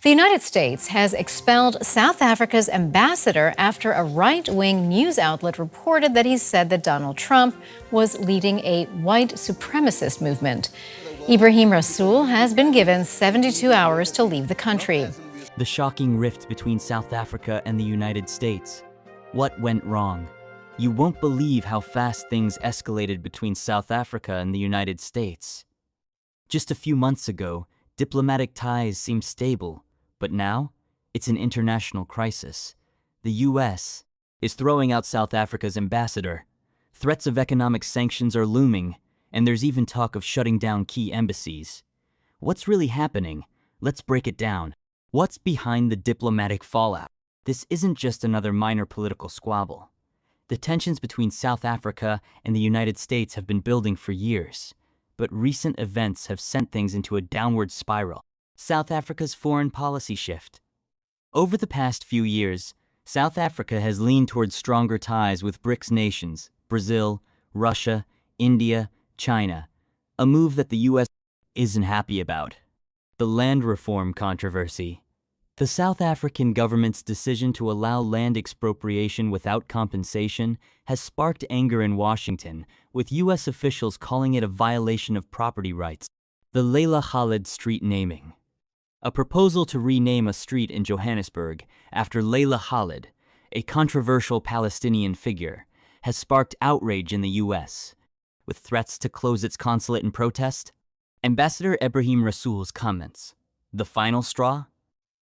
The United States has expelled South Africa's ambassador after a right-wing news outlet reported that he said that Donald Trump was leading a white supremacist movement. Ibrahim Rasool has been given 72 hours to leave the country. The shocking rift between South Africa and the United States. What went wrong? You won't believe how fast things escalated between South Africa and the United States. Just a few months ago, diplomatic ties seemed stable, but now it's an international crisis. The U.S. is throwing out South Africa's ambassador. Threats of economic sanctions are looming, and there's even talk of shutting down key embassies. What's really happening? Let's break it down. What's behind the diplomatic fallout? This isn't just another minor political squabble. The tensions between South Africa and the United States have been building for years, but recent events have sent things into a downward spiral. South Africa's foreign policy shift. Over the past few years, South Africa has leaned towards stronger ties with BRICS nations, Brazil, Russia, India, China, a move that the U.S. isn't happy about. The land reform controversy. The South African government's decision to allow land expropriation without compensation has sparked anger in Washington, with U.S. officials calling it a violation of property rights. The Leila Khalid street naming. A proposal to rename a street in Johannesburg after Leila Khalid, a controversial Palestinian figure, has sparked outrage in the U.S., with threats to close its consulate in protest. Ambassador Ibrahim Rasool's comments. The final straw?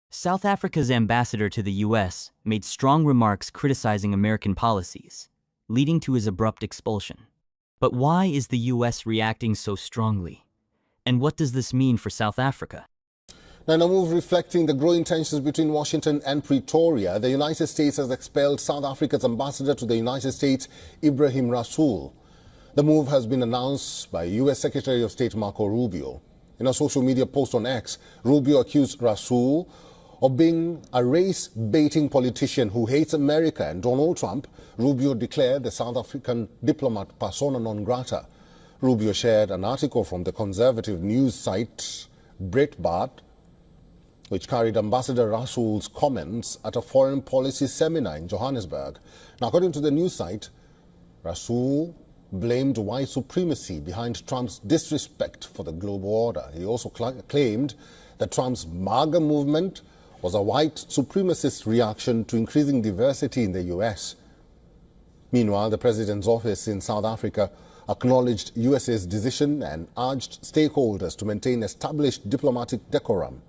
South Africa's ambassador to the U.S. made strong remarks criticizing American policies, leading to his abrupt expulsion. But why is the U.S. reacting so strongly? And what does this mean for South Africa? Now, in a move reflecting the growing tensions between Washington and Pretoria, the United States has expelled South Africa's ambassador to the United States, Ibrahim Rasool. The move has been announced by U.S. Secretary of State Marco Rubio. In a social media post on X, Rubio accused Rasool of being a race-baiting politician who hates America and Donald Trump. Rubio declared the South African diplomat persona non grata. Rubio shared an article from the conservative news site Breitbart, which carried Ambassador Rasool's comments at a foreign policy seminar in Johannesburg. Now, according to the news site, Rasool blamed white supremacy behind Trump's disrespect for the global order. He also claimed that Trump's MAGA movement was a white supremacist reaction to increasing diversity in the U.S. Meanwhile, the president's office in South Africa acknowledged USA's decision and urged stakeholders to maintain established diplomatic decorum.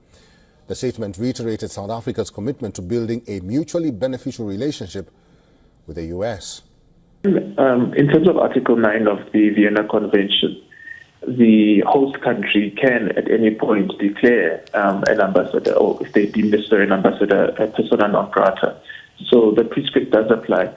The statement reiterated South Africa's commitment to building a mutually beneficial relationship with the U.S. In terms of Article 9 of the Vienna Convention, the host country can at any point declare an ambassador, or if they deem necessary, an ambassador, a persona non grata. So the prescript does apply.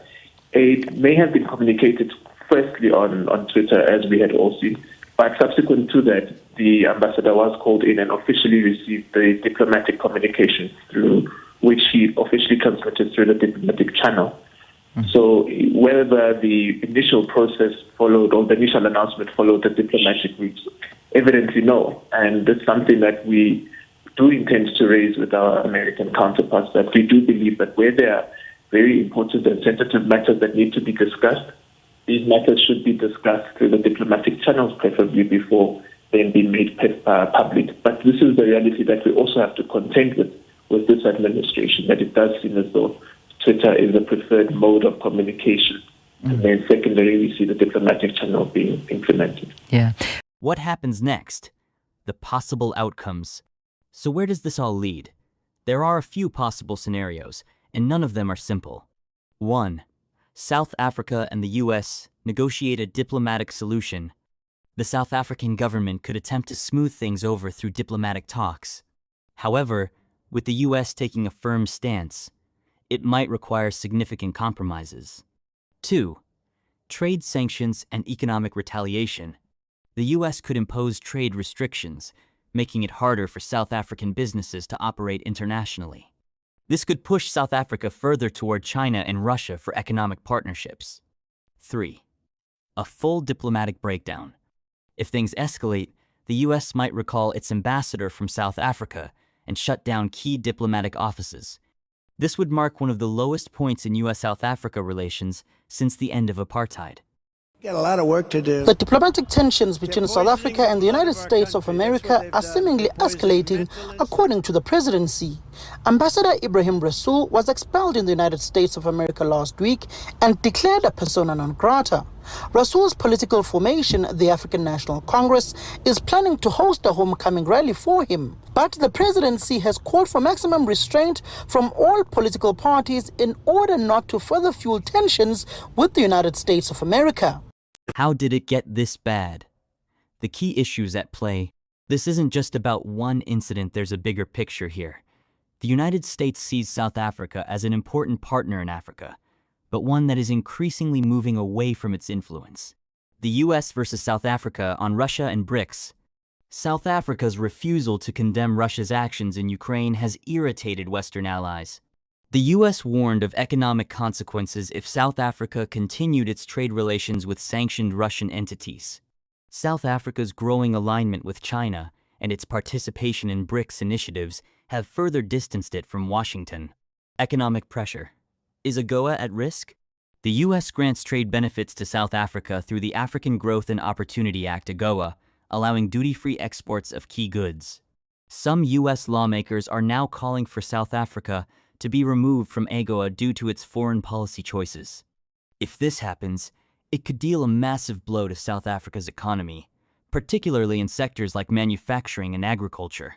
It may have been communicated firstly on Twitter, as we had all seen, but subsequent to that, the ambassador was called in and officially received the diplomatic communication through which he officially transmitted through the diplomatic channel. So whether the initial process followed or the initial announcement followed the diplomatic routes, evidently no. And that's something that we do intend to raise with our American counterparts, that we do believe that where there are very important and sensitive matters that need to be discussed, these matters should be discussed through the diplomatic channels, preferably before then being made public. But this is the reality that we also have to contend with this administration, that it does seem as though Twitter is the preferred mode of communication. And then secondary, we see the diplomatic channel being implemented. Yeah. What happens next? The possible outcomes. So where does this all lead? There are a few possible scenarios, and none of them are simple. 1. South Africa and the U.S. negotiate a diplomatic solution. The South African government could attempt to smooth things over through diplomatic talks. However, with the U.S. taking a firm stance, it might require significant compromises. 2. Trade sanctions and economic retaliation. The U.S. could impose trade restrictions, making it harder for South African businesses to operate internationally. This could push South Africa further toward China and Russia for economic partnerships. 3. A full diplomatic breakdown. If things escalate, the U.S. might recall its ambassador from South Africa and shut down key diplomatic offices. This would mark one of the lowest points in U.S.-South Africa relations since the end of apartheid. Got a lot of work to do. The diplomatic tensions between South Africa and the United States of America are seemingly escalating, according to the presidency. Ambassador Ibrahim Rasool was expelled in the United States of America last week and declared a persona non grata. Rasool's political formation, the African National Congress, is planning to host a homecoming rally for him. But the presidency has called for maximum restraint from all political parties in order not to further fuel tensions with the United States of America. How did it get this bad? The key issues at play. This isn't just about one incident, there's a bigger picture here. The United States sees South Africa as an important partner in Africa, but one that is increasingly moving away from its influence. The US versus South Africa on Russia and BRICS. South Africa's refusal to condemn Russia's actions in Ukraine has irritated Western allies. The US warned of economic consequences if South Africa continued its trade relations with sanctioned Russian entities. South Africa's growing alignment with China and its participation in BRICS initiatives have further distanced it from Washington. Economic pressure. Is AGOA at risk? The US grants trade benefits to South Africa through the African Growth and Opportunity Act AGOA, allowing duty-free exports of key goods. Some US lawmakers are now calling for South Africa to be removed from AGOA due to its foreign policy choices. If this happens, it could deal a massive blow to South Africa's economy, particularly in sectors like manufacturing and agriculture.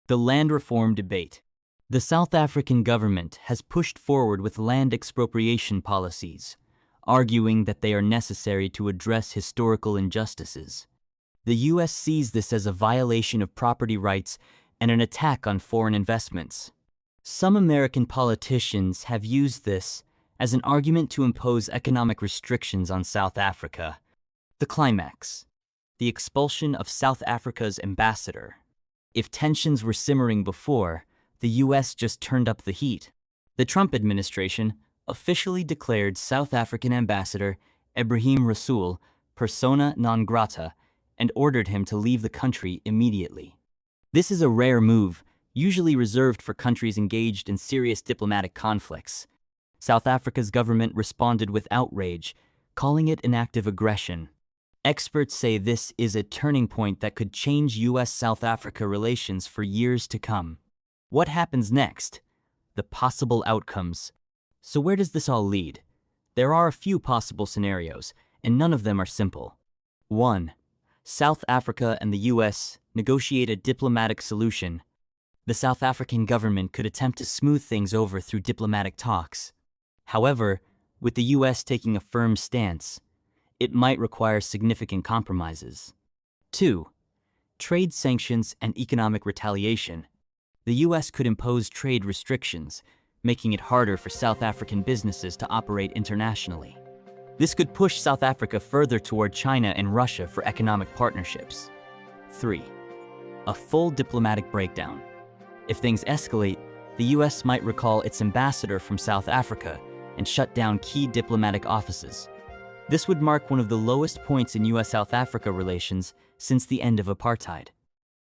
The land reform debate. The South African government has pushed forward with land expropriation policies, arguing that they are necessary to address historical injustices. The US sees this as a violation of property rights and an attack on foreign investments. Some American politicians have used this as an argument to impose economic restrictions on South Africa. The climax. The expulsion of South Africa's ambassador. If tensions were simmering before, the US just turned up the heat. The Trump administration officially declared South African ambassador Ibrahim Rasool persona non grata and ordered him to leave the country immediately. This is a rare move, usually reserved for countries engaged in serious diplomatic conflicts. South Africa's government responded with outrage, calling it an act of aggression. Experts say this is a turning point that could change US-South Africa relations for years to come. What happens next? The possible outcomes. So where does this all lead? There are a few possible scenarios, and none of them are simple. 1. South Africa and the US negotiate a diplomatic solution. The South African government could attempt to smooth things over through diplomatic talks. However, with the US taking a firm stance, it might require significant compromises. 2. Trade sanctions and economic retaliation. The US could impose trade restrictions, making it harder for South African businesses to operate internationally. This could push South Africa further toward China and Russia for economic partnerships. 3. A full diplomatic breakdown. If things escalate, the US might recall its ambassador from South Africa and shut down key diplomatic offices. This would mark one of the lowest points in US-South Africa relations since the end of apartheid.